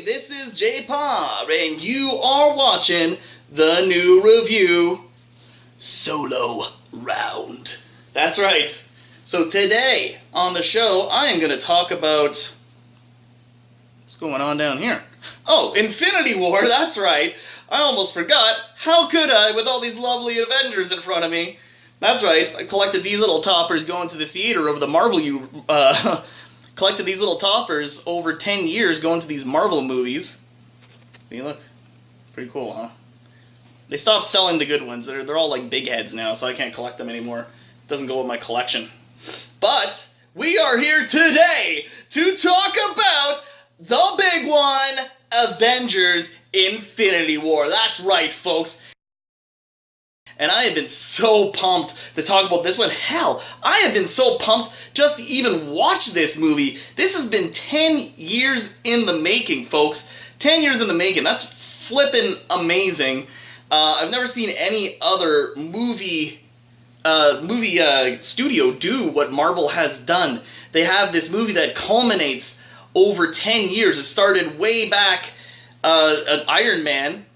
This is JPar, and you are watching the new review solo round. That's right. So today on the show, I am going to talk about what's going on down here. Oh, Infinity War, that's right. I almost forgot. How could I with all these lovely Avengers in front of me? That's right. I collected these little toppers going to the theater over the Marvel collected these little toppers over 10 years going to these Marvel movies. See, look. Pretty cool, huh? They stopped selling the good ones. They're all like big heads now, so I can't collect them anymore. It doesn't go with my collection. But we are here today to talk about the big one, Avengers Infinity War. That's right, folks. And I have been so pumped to talk about this one. Hell, I have been so pumped just to even watch this movie. This has been 10 years in the making, folks. 10 years in the making. That's flippin' amazing. I've never seen any other movie studio do what Marvel has done. They have this movie that culminates over 10 years. It started way back at Iron Man.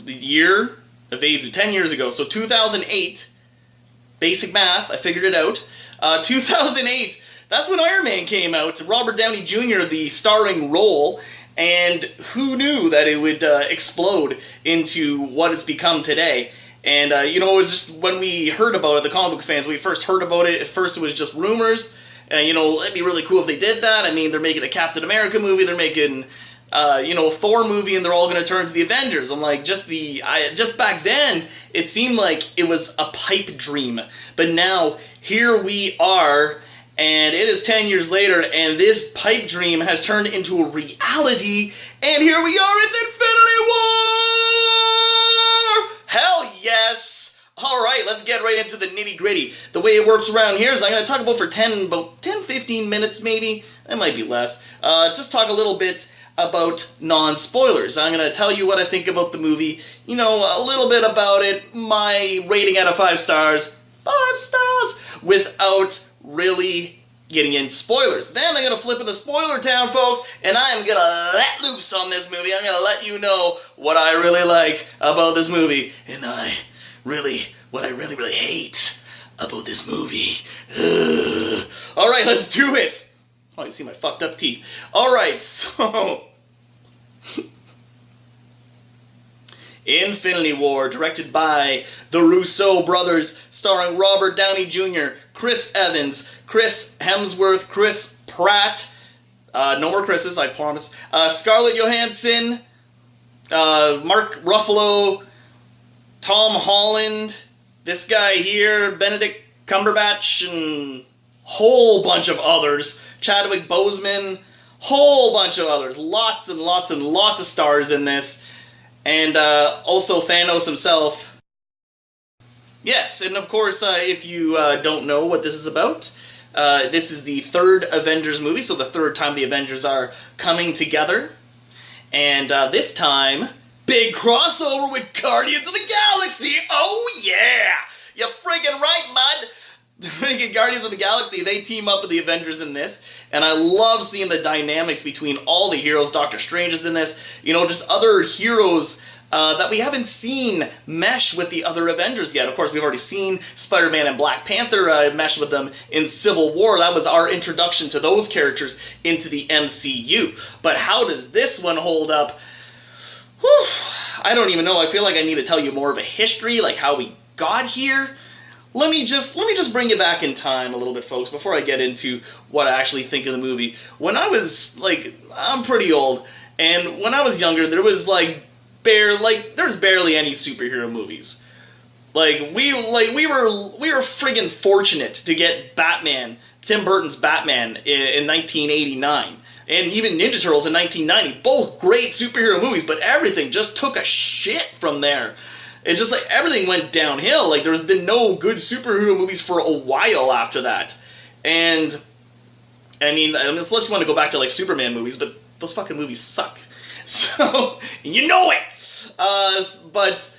The year of AIDS, 10 years ago, so 2008, basic math, I figured it out, 2008, that's when Iron Man came out, Robert Downey Jr., the starring role, and who knew that it would explode into what it's become today. And, it was just, when we heard about it, the comic book fans, we first heard about it, at first it was just rumors, and, it'd be really cool if they did that. I mean, they're making a Captain America movie, they're making a Thor movie, and they're all going to turn to the Avengers. I'm like, just back then, it seemed like it was a pipe dream. But now, here we are, and it is 10 years later, and this pipe dream has turned into a reality, and here we are, it's Infinity War! Hell yes! Alright, let's get right into the nitty-gritty. The way it works around here is I'm going to talk about for 10-15 minutes, maybe. It might be less. Just talk a little bit about non-spoilers. I'm going to tell you what I think about the movie, a little bit about it, my rating out of 5 stars, 5 stars, without really getting into spoilers. Then I'm going to flip in the spoiler town, folks, and I am going to let loose on this movie. I'm going to let you know what I really like about this movie, and what I really hate about this movie. Alright, let's do it! Oh, you see my fucked up teeth. Alright, so Infinity War, directed by the Russo brothers, starring Robert Downey Jr., Chris Evans, Chris Hemsworth, Chris Pratt, no more Chris's, I promise, Scarlett Johansson, Mark Ruffalo, Tom Holland, this guy here, Benedict Cumberbatch, and whole bunch of others, Chadwick Boseman, whole bunch of others, lots and lots and lots of stars in this, and also Thanos himself. Yes, and of course, if you don't know what this is about, this is the third Avengers movie, so the third time the Avengers are coming together, and this time, big crossover with Guardians of the Galaxy! Oh yeah! You're friggin' right, bud! The freaking Guardians of the Galaxy, they team up with the Avengers in this, and I love seeing the dynamics between all the heroes. Doctor Strange is in this, just other heroes that we haven't seen mesh with the other Avengers yet. Of course, we've already seen Spider-Man and Black Panther mesh with them in Civil War. That was our introduction to those characters into the MCU. But how does this one hold up? Whew, I don't even know. I feel like I need to tell you more of a history, like how we got here. Let me just bring you back in time a little bit, folks, before I get into what I actually think of the movie. When I was, I'm pretty old, and when I was younger, there was, there's barely any superhero movies. We were friggin' fortunate to get Batman, Tim Burton's Batman in 1989. And even Ninja Turtles in 1990. Both great superhero movies, but everything just took a shit from there. It's just everything went downhill. There's been no good superhero movies for a while after that. And, unless you want to go back to Superman movies, but those fucking movies suck. So, you know it! But,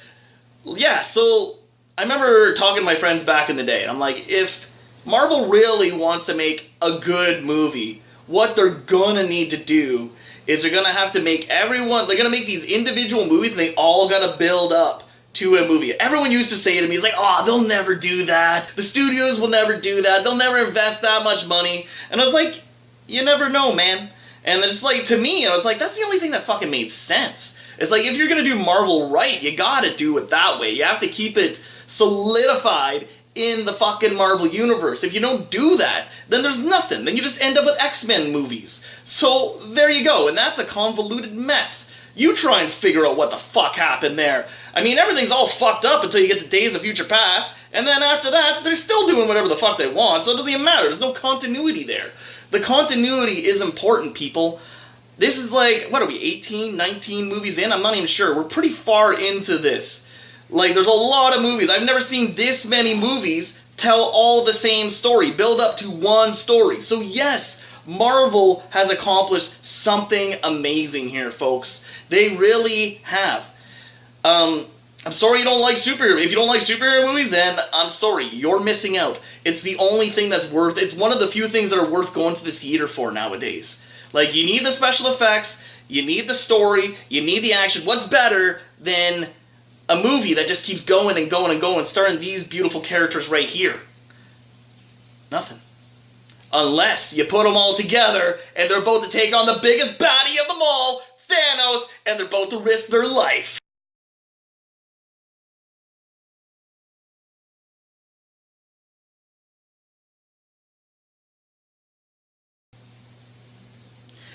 yeah, so I remember talking to my friends back in the day, and I'm like, if Marvel really wants to make a good movie, what they're gonna need to do is they're gonna have to make they're gonna make these individual movies and they all gotta build up to a movie. Everyone used to say to me, it's like, oh, they'll never do that. The studios will never do that. They'll never invest that much money. And I was like, you never know, man. And it's like, to me, I was like, that's the only thing that fucking made sense. It's like, if you're gonna do Marvel right, you gotta do it that way. You have to keep it solidified in the fucking Marvel universe. If you don't do that, then there's nothing. Then you just end up with X-Men movies. So, there you go. And that's a convoluted mess. You try and figure out what the fuck happened there. I mean, everything's all fucked up until you get to Days of Future Past, and then after that, they're still doing whatever the fuck they want, so it doesn't even matter. There's no continuity there. The continuity is important, people. This is like, what are we, 18, 19 movies in? I'm not even sure. We're pretty far into this. Like, there's a lot of movies. I've never seen this many movies tell all the same story, build up to one story. So yes, Marvel has accomplished something amazing here, folks. They really have. I'm sorry you don't like superhero. If you don't like superhero movies, then I'm sorry. You're missing out. It's the only thing that's it's one of the few things that are worth going to the theater for nowadays. Like, you need the special effects, you need the story, you need the action. What's better than a movie that just keeps going and going and going, starring these beautiful characters right here? Nothing. Unless you put them all together and they're both to take on the biggest baddie of them all, Thanos, and they're both to risk their life.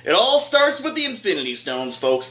It all starts with the Infinity Stones, folks.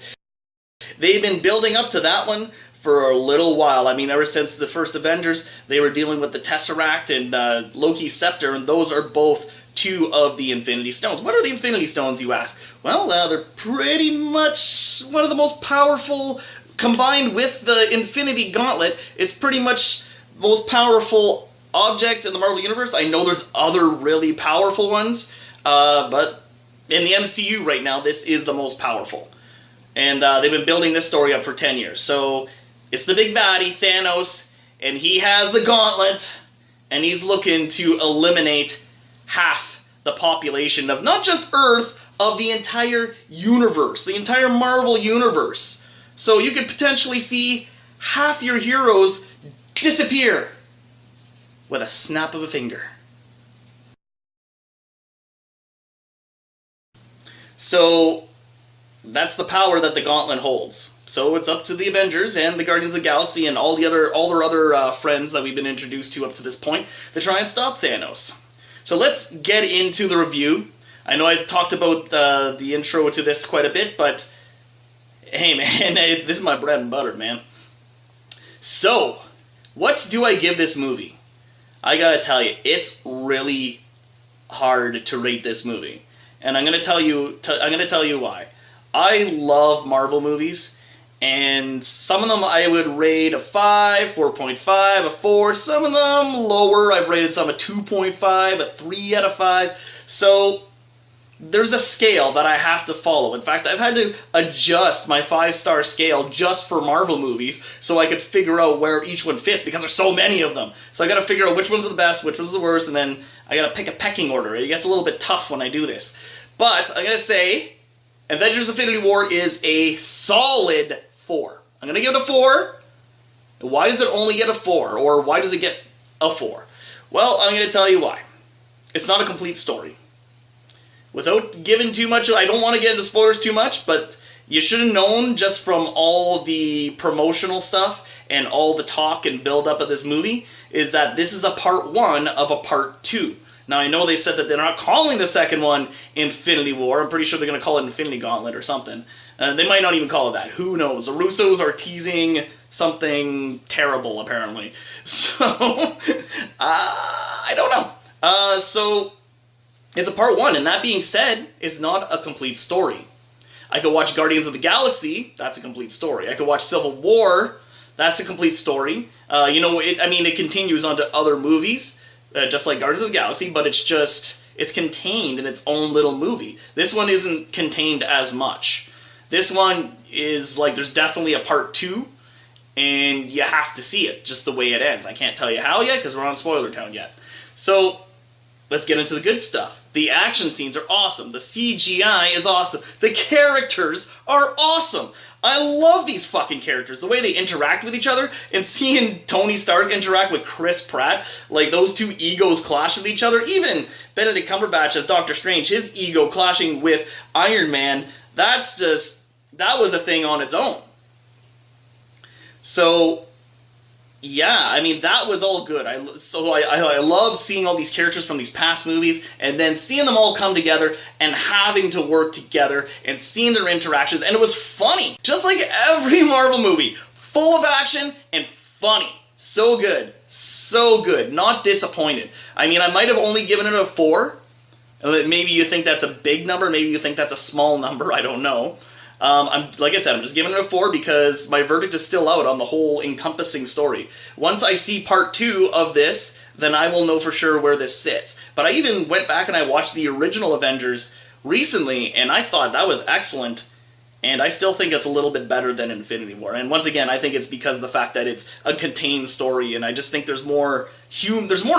They've been building up to that one for a little while. I mean, ever since the first Avengers, they were dealing with the Tesseract and Loki's Scepter, and those are both two of the Infinity Stones. What are the Infinity Stones, you ask? Well, they're pretty much one of the most powerful, combined with the Infinity Gauntlet, it's pretty much the most powerful object in the Marvel Universe. I know there's other really powerful ones, but in the MCU right now, this is the most powerful. And they've been building this story up for 10 years. So, it's the big baddie, Thanos, and he has the gauntlet, and he's looking to eliminate half the population of not just Earth, of the entire universe, the entire Marvel universe. So you could potentially see half your heroes disappear with a snap of a finger. So that's the power that the gauntlet holds. So it's up to the Avengers and the Guardians of the Galaxy and all their other friends that we've been introduced to up to this point to try and stop Thanos. So let's get into the review. I know I talked about the intro to this quite a bit, but hey man, this is my bread and butter, man. So, what do I give this movie? I gotta tell you, it's really hard to rate this movie. And I'm gonna tell you why. I love Marvel movies, and some of them I would rate a 5, 4.5, a 4. Some of them lower. I've rated some a 2.5, a 3 out of 5. So there's a scale that I have to follow. In fact, I've had to adjust my 5-star scale just for Marvel movies so I could figure out where each one fits, because there's so many of them. So I gotta figure out which ones are the best, which ones are the worst, and then I gotta pick a pecking order. It gets a little bit tough when I do this. But I'm gonna say Avengers Infinity War is a solid 4. I'm gonna give it a 4. Why does it only get a 4? Or why does it get a 4? Well, I'm gonna tell you why. It's not a complete story. Without giving too much, I don't want to get into spoilers too much, but you should have known just from all the promotional stuff and all the talk and build up of this movie is that this is a part 1 of a part 2. Now, I know they said that they're not calling the second one Infinity War. I'm pretty sure they're going to call it Infinity Gauntlet or something. They might not even call it that. Who knows? The Russos are teasing something terrible, apparently. So, I don't know. So, it's a part 1, and that being said, it's not a complete story. I could watch Guardians of the Galaxy, that's a complete story. I could watch Civil War, that's a complete story. It continues on to other movies, just like Guardians of the Galaxy, but it's contained in its own little movie. This one isn't contained as much. This one is like, there's definitely a part 2, and you have to see it, just the way it ends. I can't tell you how yet, because we're on Spoiler Town yet. So, let's get into the good stuff. The action scenes are awesome. The CGI is awesome. The characters are awesome. I love these fucking characters. The way they interact with each other, and seeing Tony Stark interact with Chris Pratt, like those two egos clash with each other. Even Benedict Cumberbatch as Doctor Strange, his ego clashing with Iron Man, that was a thing on its own. So, yeah, I mean, that was all good. I love seeing all these characters from these past movies, and then seeing them all come together and having to work together and seeing their interactions, and it was funny. Just like every Marvel movie, full of action and funny. So good. So good. Not disappointed. I mean, I might have only given it a 4. Maybe you think that's a big number, maybe you think that's a small number, I don't know. Like I said, I'm just giving it a 4 because my verdict is still out on the whole encompassing story. Once I see part 2 of this, then I will know for sure where this sits. But I even went back and I watched the original Avengers recently, and I thought that was excellent. And I still think it's a little bit better than Infinity War. And once again, I think it's because of the fact that it's a contained story, and I just think there's more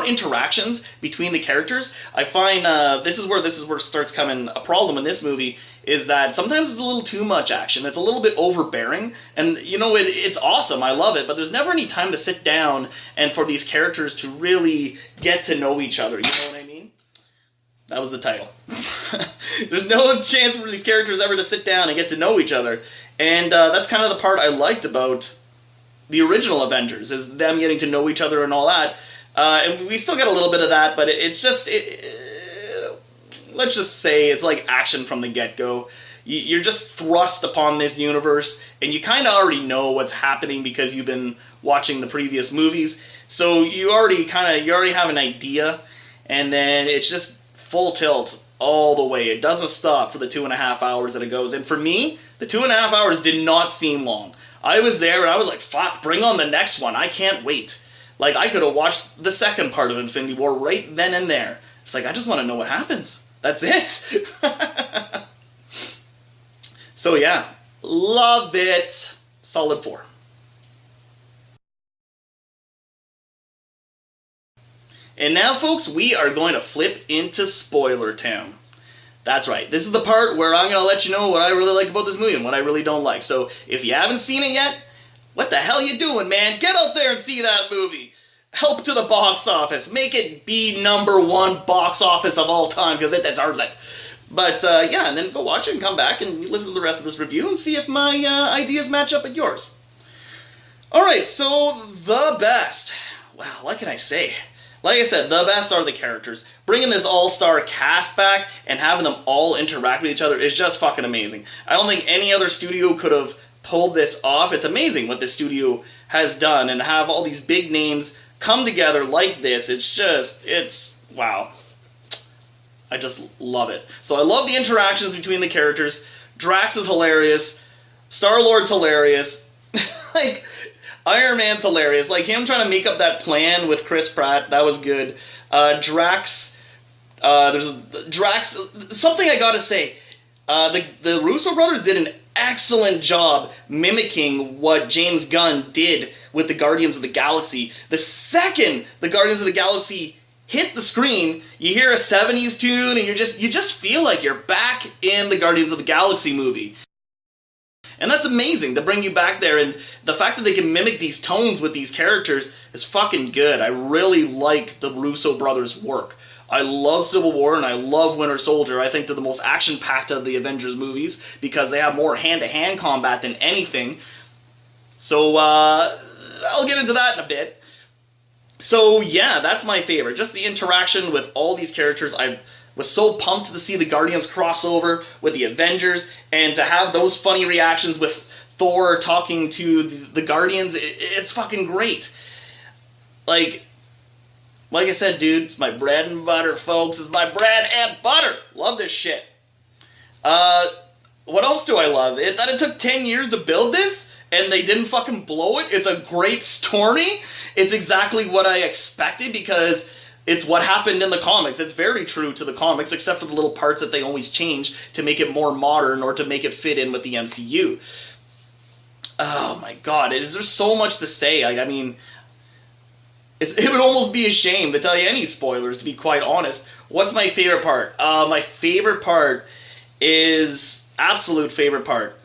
interactions between the characters. I find this is where it starts coming a problem in this movie, is that sometimes it's a little too much action. It's a little bit overbearing, and you know, it's awesome. I love it, but there's never any time to sit down and for these characters to really get to know each other. You know what I mean? That was the title. There's no chance for these characters ever to sit down and get to know each other. And that's kind of the part I liked about the original Avengers, is them getting to know each other and all that. And we still get a little bit of that, but it's just, let's just say it's like action from the get-go. You're just thrust upon this universe, and you kind of already know what's happening because you've been watching the previous movies. So you already have an idea, and then it's just full tilt all the way. It doesn't stop for the 2.5 hours that it goes. And for me, the 2.5 hours did not seem long. I was there and I was like, fuck, bring on the next one. I can't wait. Like, I could have watched the second part of Infinity War right then and there. It's like, I just want to know what happens. That's it. So yeah, love it. Solid 4. And now, folks, we are going to flip into Spoiler Town. That's right. This is the part where I'm going to let you know what I really like about this movie and what I really don't like. So, if you haven't seen it yet, what the hell you doing, man? Get out there and see that movie. Help to the box office. Make it be #1 box office of all time, because it deserves it. But, yeah, and then go watch it and come back and listen to the rest of this review and see if my ideas match up with yours. Alright, so the best. Wow, what can I say? Like I said, the best are the characters. Bringing this all-star cast back and having them all interact with each other is just fucking amazing. I don't think any other studio could have pulled this off. It's amazing what this studio has done, and have all these big names come together like this. It's wow. I just love it. So I love the interactions between the characters. Drax is hilarious. Star-Lord's hilarious. Like, Iron Man's hilarious. Like, him trying to make up that plan with Chris Pratt, that was good. Drax, something I gotta say. The Russo brothers did an excellent job mimicking what James Gunn did with the Guardians of the Galaxy. The second the Guardians of the Galaxy hit the screen, you hear a 70s tune, and you just feel like you're back in the Guardians of the Galaxy movie. And that's amazing to bring you back there, and the fact that they can mimic these tones with these characters is fucking good. I really like the Russo brothers' work. I love Civil War and I love Winter Soldier. I think they're the most action-packed of the Avengers movies because they have more hand-to-hand combat than anything. So, I'll get into that in a bit. So, yeah, that's my favorite. Just the interaction with all these characters. I was so pumped to see the Guardians crossover with the Avengers, and to have those funny reactions with Thor talking to the Guardians. It's fucking great. Like I said, dude, it's my bread and butter, folks. It's my bread and butter. Love this shit. What else do I love? That it took 10 years to build this, and they didn't fucking blow it. It's a great story. It's exactly what I expected, because it's what happened in the comics. It's very true to the comics, except for the little parts that they always change to make it more modern or to make it fit in with the MCU. Oh my god, there's so much to say. I mean, it would almost be a shame to tell you any spoilers, to be quite honest. What's my favorite part? My favorite part is absolute favorite part.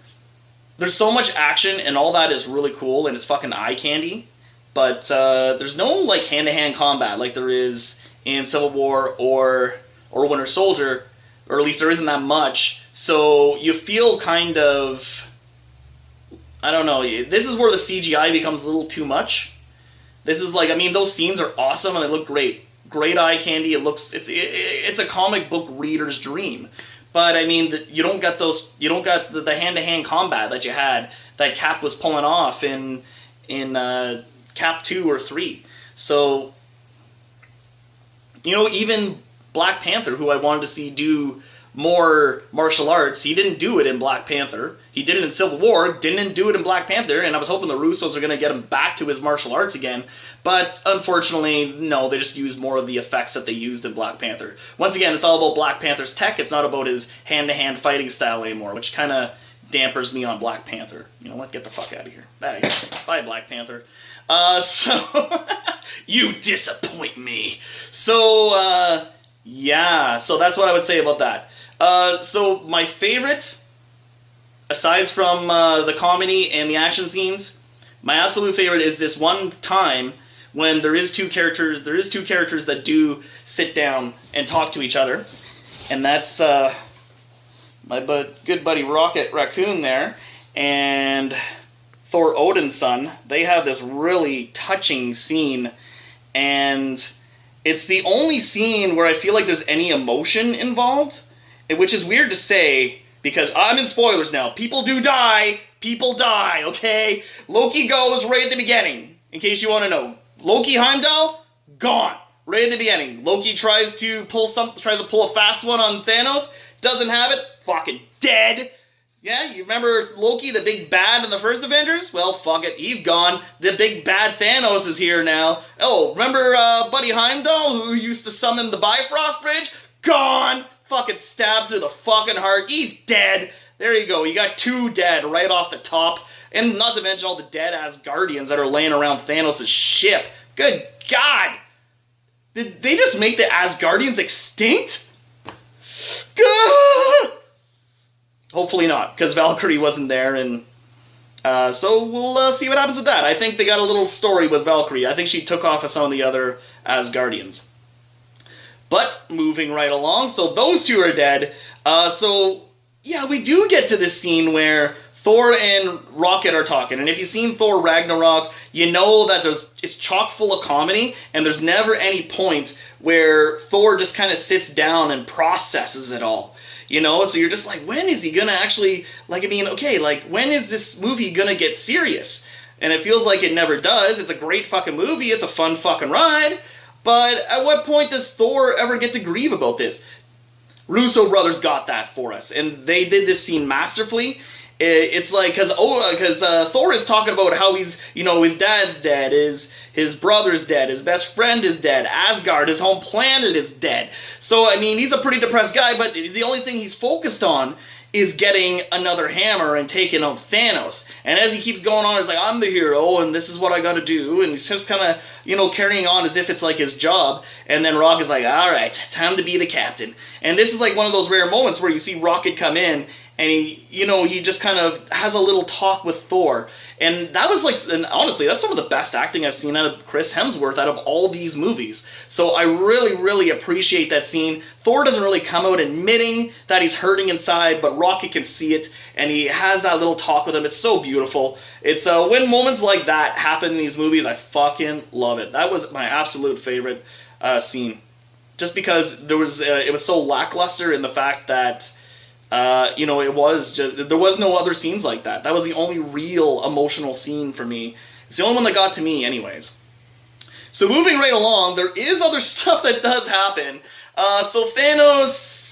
There's so much action and all that is really cool and it's fucking eye candy, but there's no like hand-to-hand combat like there is in Civil War or Winter Soldier, or at least there isn't that much. So you feel kind of, I don't know. This is where the CGI becomes a little too much. This is like, I mean, those scenes are awesome and they look great. Great eye candy. It's a comic book reader's dream. But I mean, you don't get the hand-to-hand combat that you had, that Cap was pulling off in Cap 2 or 3. So, you know, even Black Panther, who I wanted to see do more martial arts, he didn't do it in Black Panther. He did it in Civil War, didn't do it in Black Panther, and I was hoping the Russos are going to get him back to his martial arts again. But unfortunately, no, they just used more of the effects that they used in Black Panther. Once again, it's all about Black Panther's tech, it's not about his hand-to-hand fighting style anymore, which kind of dampers me on Black Panther. You know what? Get the fuck out of here. Bye, Black Panther. So, you disappoint me. So, yeah, so that's what I would say about that. So my favorite, aside from the comedy and the action scenes, my absolute favorite is this one time when there is two characters that do sit down and talk to each other, and that's my good buddy Rocket Raccoon there and Thor Odin's son. They have this really touching scene, and it's the only scene where I feel like there's any emotion involved, which is weird to say because I'm in spoilers now. People do die. People die, okay? Loki goes right at the beginning, in case you want to know. Loki Heimdall, gone. Right at the beginning. Loki tries to pull a fast one on Thanos, doesn't have it, fucking dead. Yeah, you remember Loki, the big bad in the first Avengers? Well, fuck it, he's gone. The big bad Thanos is here now. Oh, remember Buddy Heimdall, who used to summon the Bifrost Bridge? Gone! Fucking stabbed through the fucking heart. He's dead. There you go, you got two dead right off the top. And not to mention all the dead Asgardians that are laying around Thanos' ship. Good God! Did they just make the Asgardians extinct? Gah! Hopefully not, because Valkyrie wasn't there, and so we'll see what happens with that. I think they got a little story with Valkyrie. I think she took off of some of the other Asgardians. But, moving right along, so those two are dead. So, yeah, we do get to this scene where Thor and Rocket are talking, and if you've seen Thor Ragnarok, you know that it's chock full of comedy, and there's never any point where Thor just kind of sits down and processes it all. You know, so you're just like, when is he gonna actually, like, I mean, okay, like, when is this movie gonna get serious? And it feels like it never does. It's a great fucking movie, it's a fun fucking ride, but at what point does Thor ever get to grieve about this? Russo brothers got that for us, and they did this scene masterfully. It's like, because Thor is talking about how he's, you know, his dad's dead, his brother's dead, his best friend is dead, Asgard, his home planet is dead. So, I mean, he's a pretty depressed guy, but the only thing he's focused on is getting another hammer and taking out Thanos. And as he keeps going on, he's like, I'm the hero, and this is what I gotta do, and he's just kind of, you know, carrying on as if it's like his job. And then Rock is like, alright, time to be the captain. And this is like one of those rare moments where you see Rocket come in, and he, you know, he just kind of has a little talk with Thor. And that was like, and honestly, that's some of the best acting I've seen out of Chris Hemsworth out of all these movies. So I really, really appreciate that scene. Thor doesn't really come out admitting that he's hurting inside, but Rocket can see it, and he has that little talk with him. It's so beautiful. It's when moments like that happen in these movies, I fucking love it. That was my absolute favorite scene. Just because it was so lackluster in the fact that, you know, there was no other scenes like that. That was the only real emotional scene for me. It's the only one that got to me anyways. So moving right along, there is other stuff that does happen. So Thanos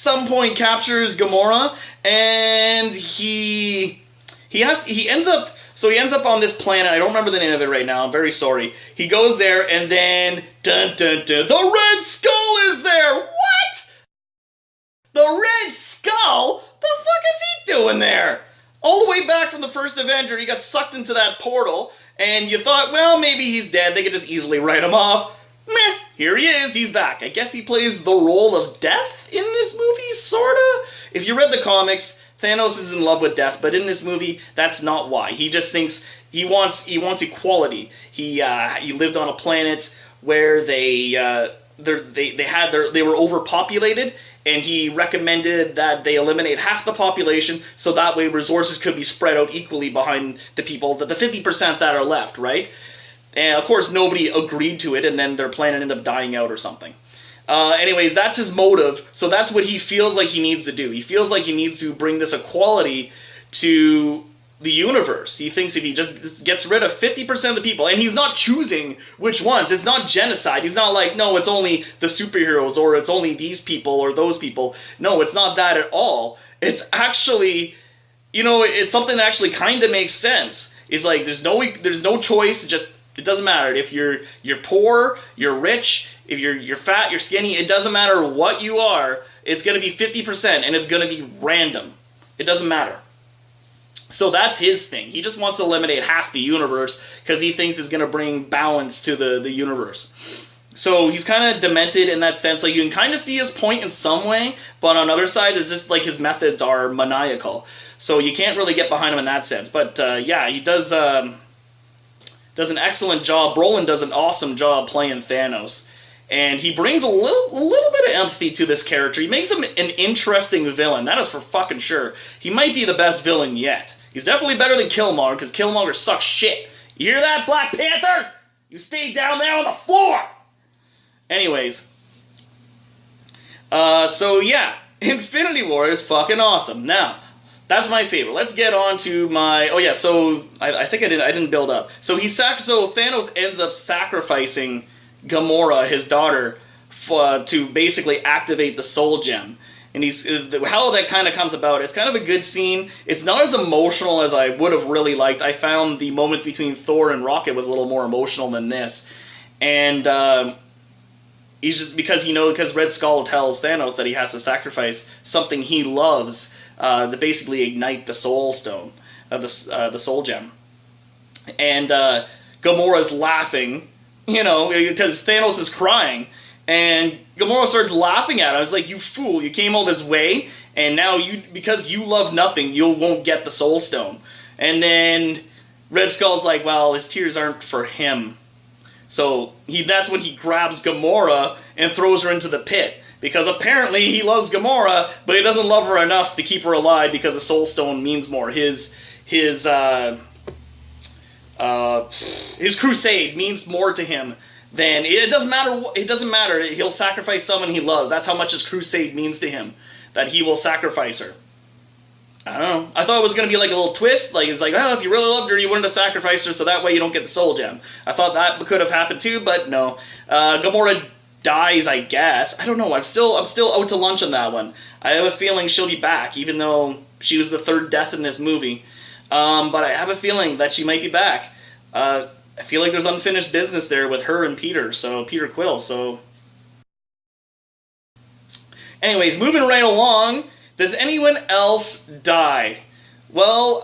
some point captures Gamora, and he ends up on this planet. I don't remember the name of it right now. I'm very sorry. He goes there, and then dun dun dun, the Red Skull is there. What? The Red Skull? The fuck is he doing there? All the way back from the first Avenger, he got sucked into that portal, And you thought, well, maybe he's dead. They could just easily write him off. Meh, here he is. He's back. I guess he plays the role of death in this movie, sorta. If you read the comics, Thanos is in love with death, but in this movie, that's not why. He just thinks he wants equality. He lived on a planet where they were overpopulated, and he recommended that they eliminate half the population so that way resources could be spread out equally behind the people, the 50% that are left, right? And of course nobody agreed to it, and then their planet ended up dying out or something. Anyways, that's his motive, so that's what he feels like he needs to do. He feels like he needs to bring this equality to the universe. He thinks if he just gets rid of 50% of the people, and he's not choosing which ones, it's not genocide. He's not like, no, it's only the superheroes, or it's only these people or those people. No, it's not that at all. It's actually, it's something that actually kind of makes sense. It's like there's no choice. It doesn't matter if you're poor, you're rich, if you're fat, you're skinny. It doesn't matter what you are. It's going to be 50%, and it's going to be random. It doesn't matter. So that's his thing. He just wants to eliminate half the universe because he thinks it's going to bring balance to the universe. So he's kind of demented in that sense. Like, you can kind of see his point in some way, but on the other side, it's just like his methods are maniacal. So you can't really get behind him in that sense. But yeah, he does an excellent job. Brolin does an awesome job playing Thanos. And he brings a little bit of empathy to this character. He makes him an interesting villain. That is for fucking sure. He might be the best villain yet. He's definitely better than Killmonger, because Killmonger sucks shit. You hear that, Black Panther? You stay down there on the floor! Anyways. So yeah. Infinity War is fucking awesome. Now, that's my favorite. Let's get on to my... Oh yeah, so I think I didn't build up. So Thanos ends up sacrificing Gamora, his daughter, to basically activate the Soul Gem. And how that kind of comes about, it's kind of a good scene. It's not as emotional as I would have really liked. I found the moment between Thor and Rocket was a little more emotional than this. And he's just, because Red Skull tells Thanos that he has to sacrifice something he loves to basically ignite the Soul Stone, the Soul Gem. And Gamora's laughing, because Thanos is crying, and Gamora starts laughing at him. It's like, you fool, you came all this way, and now because you love nothing, you won't get the Soul Stone. And then Red Skull's like, well, his tears aren't for him. So that's when he grabs Gamora and throws her into the pit, because apparently he loves Gamora, but he doesn't love her enough to keep her alive, because the Soul Stone means more. His crusade means more to him than... It doesn't matter. It doesn't matter. He'll sacrifice someone he loves. That's how much his crusade means to him, that he will sacrifice her. I don't know. I thought it was going to be like a little twist. Like, it's like, oh, if you really loved her, you wouldn't have sacrificed her, so that way you don't get the Soul Gem. I thought that could have happened too, but no. Gamora dies, I guess. I don't know. I'm still out to lunch on that one. I have a feeling she'll be back, even though she was the third death in this movie. But I have a feeling that she might be back. I feel like there's unfinished business there with her and Peter Quill, so... Anyways, moving right along, does anyone else die? Well,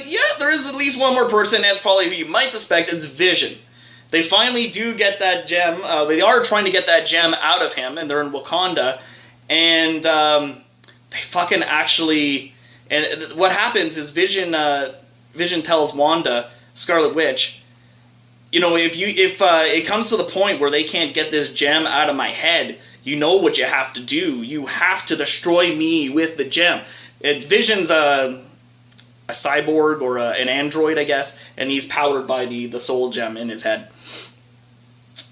yeah, there is at least one more person, and it's probably who you might suspect is Vision. They finally do get that gem. They are trying to get that gem out of him, and they're in Wakanda, and they fucking actually... And what happens is Vision tells Wanda, Scarlet Witch, if it comes to the point where they can't get this gem out of my head, you know what you have to do. You have to destroy me with the gem. Vision's a cyborg or an android, I guess, and he's powered by the Soul Gem in his head.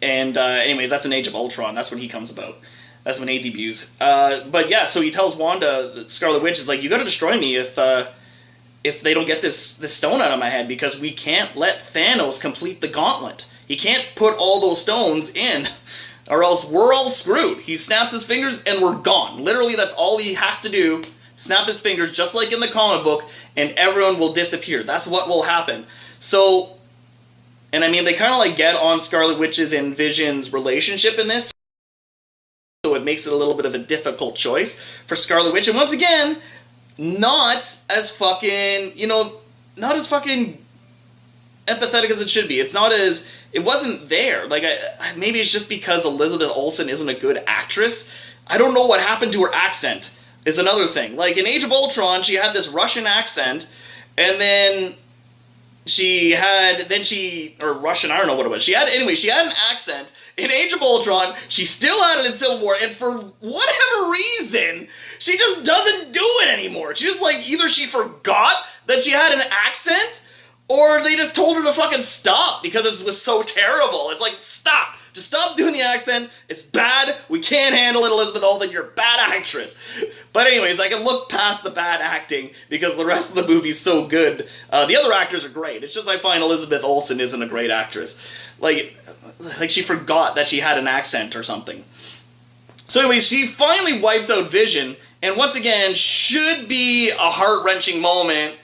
And anyways, that's in Age of Ultron. That's when he comes about. That's when he debuts. But yeah, so he tells Wanda, Scarlet Witch, is like, you gotta destroy me if they don't get this stone out of my head, because we can't let Thanos complete the gauntlet. He can't put all those stones in, or else we're all screwed. He snaps his fingers and we're gone. Literally, that's all he has to do. Snap his fingers, just like in the comic book, and everyone will disappear. That's what will happen. So, and I mean, they kind of like get on Scarlet Witch's and Vision's relationship in this, so it makes it a little bit of a difficult choice for Scarlet Witch. And once again, not as fucking, not as fucking empathetic as it should be. It's not as, it wasn't there. Like, maybe it's just because Elizabeth Olsen isn't a good actress. I don't know what happened to her accent, is another thing. Like, in Age of Ultron, she had this Russian accent, and then or Russian, I don't know what it was. She had an accent in Age of Ultron. She still had it in Civil War, and for whatever reason, she just doesn't do it anymore. She just, like, either she forgot that she had an accent, or they just told her to fucking stop because it was so terrible. It's like, stop. Just stop doing the accent. It's bad. We can't handle it, Elizabeth Olsen. You're a bad actress. But anyways, I can look past the bad acting because the rest of the movie's so good. The other actors are great. It's just I find Elizabeth Olsen isn't a great actress. Like she forgot that she had an accent or something. So anyways, she finally wipes out Vision, and once again, should be a heart-wrenching moment.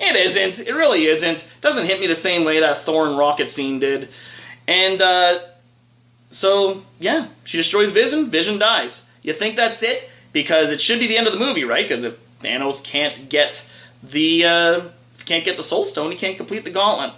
It isn't. It really isn't. Doesn't hit me the same way that Thor and Rocket scene did. And, so, yeah, she destroys Vision, Vision dies. You think that's it? Because it should be the end of the movie, right? Because if Thanos can't get the Soul Stone, he can't complete the gauntlet.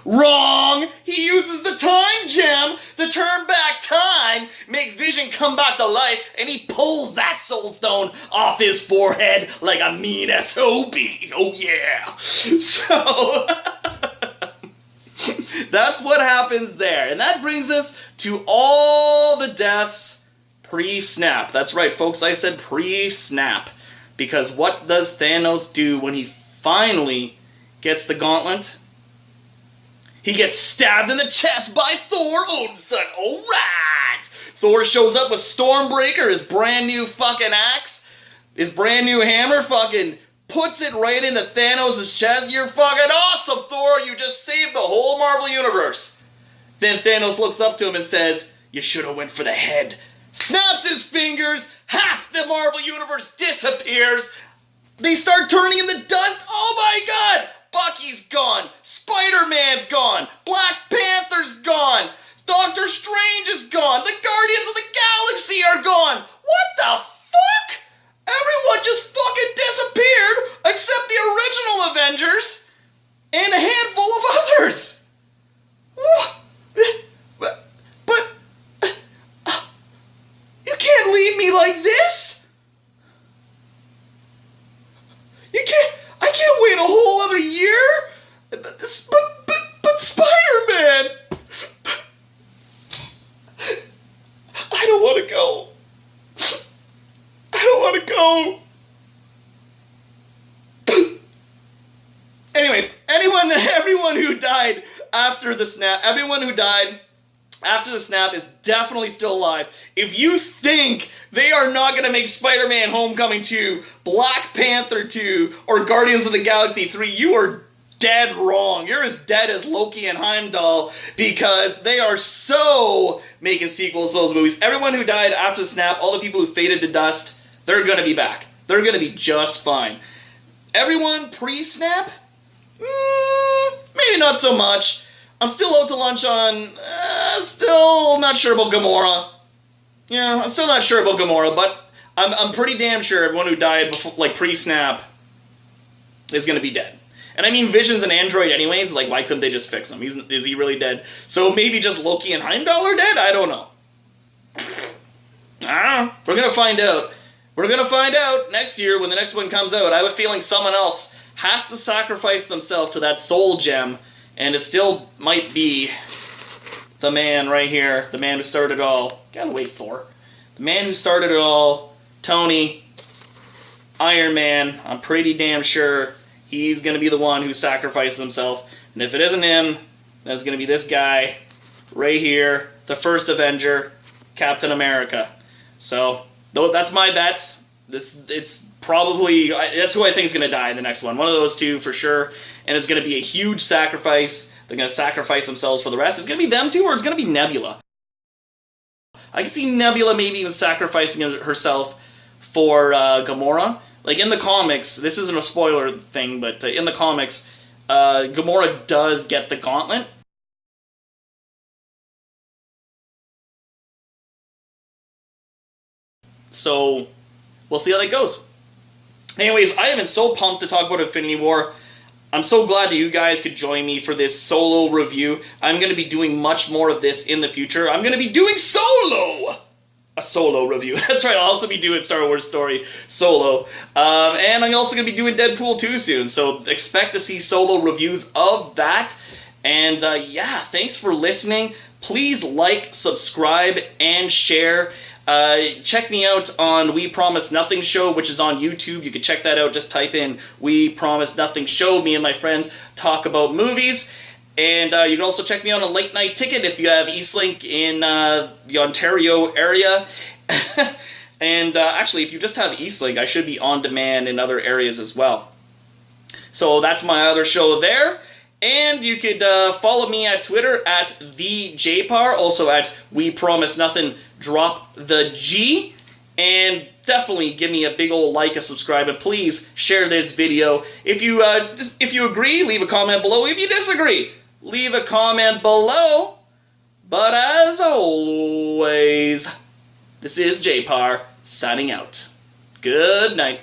Wrong! He uses the time gem to turn back time, make Vision come back to life, and he pulls that Soul Stone off his forehead like a mean SOB. Oh yeah! So, that's what happens there. And that brings us to all the deaths pre-snap. That's right, folks, I said pre-snap. Because what does Thanos do when he finally gets the gauntlet? He gets stabbed in the chest by Thor Odinson. Alright! Thor shows up with Stormbreaker, his brand new fucking axe. His brand new hammer, fucking puts it right into Thanos' chest. You're fucking awesome, Thor! You just saved the whole Marvel Universe. Then Thanos looks up to him and says, you should have went for the head. Snaps his fingers, half the Marvel Universe disappears. They start turning into dust. Oh my god! Bucky's gone. Spider-Man's gone. Black Panther's gone. Doctor Strange is gone. The Guardians of the Galaxy are gone. What the fuck? Everyone just fucking disappeared except the original Avengers and a handful of others. But you can't leave me like this. I can't wait a whole other year. But Spider-Man. I don't want to go. I don't want to go. Anyways, everyone who died after the snap is definitely still alive. If you think they are not going to make Spider-Man Homecoming 2, Black Panther 2, or Guardians of the Galaxy 3, you are dead wrong. You're as dead as Loki and Heimdall, because they are so making sequels to those movies. Everyone who died after the snap, all the people who faded to dust, they're going to be back. They're going to be just fine. Everyone pre-snap? Maybe not so much. I'm still out to lunch on, still not sure about Gamora. Yeah, I'm still not sure about Gamora, but I'm pretty damn sure everyone who died before, like, pre-snap is going to be dead. And I mean, Vision's an android anyways, like, why couldn't they just fix him? Is he really dead? So maybe just Loki and Heimdall are dead? I don't know. We're going to find out. We're going to find out next year when the next one comes out. I have a feeling someone else has to sacrifice themselves to that soul gem, and it still might be the man right here, the man who started it all. Gotta wait, Thor. The man who started it all, Tony, Iron Man. I'm pretty damn sure he's gonna be the one who sacrifices himself. And if it isn't him, then it's gonna be this guy right here, the first Avenger, Captain America. So, that's my bets. It's probably, that's who I think is going to die in the next one. One of those two for sure. And it's going to be a huge sacrifice. They're going to sacrifice themselves for the rest. It's going to be them two, or it's going to be Nebula. I can see Nebula maybe even sacrificing herself for Gamora. Like in the comics, this isn't a spoiler thing, but in the comics, Gamora does get the gauntlet. So, we'll see how that goes. Anyways, I have been so pumped to talk about Infinity War. I'm so glad that you guys could join me for this solo review. I'm going to be doing much more of this in the future. I'm going to be doing a solo review. That's right, I'll also be doing Star Wars Story solo. And I'm also going to be doing Deadpool 2 soon, so expect to see solo reviews of that. And yeah, thanks for listening. Please like, subscribe, and share. Check me out on We Promise Nothing Show, which is on YouTube. You can check that out. Just type in We Promise Nothing Show. Me and my friends talk about movies. And you can also check me out on Late Night Ticket if you have Eastlink in the Ontario area. And actually, if you just have Eastlink, I should be on demand in other areas as well. So that's my other show there. And you could follow me at Twitter at the JPar, also at We Promise Nothing, drop the G, and definitely give me a big old like, a subscribe, and please share this video. If you agree, leave a comment below. If you disagree, leave a comment below. But as always, this is JPar signing out. Good night.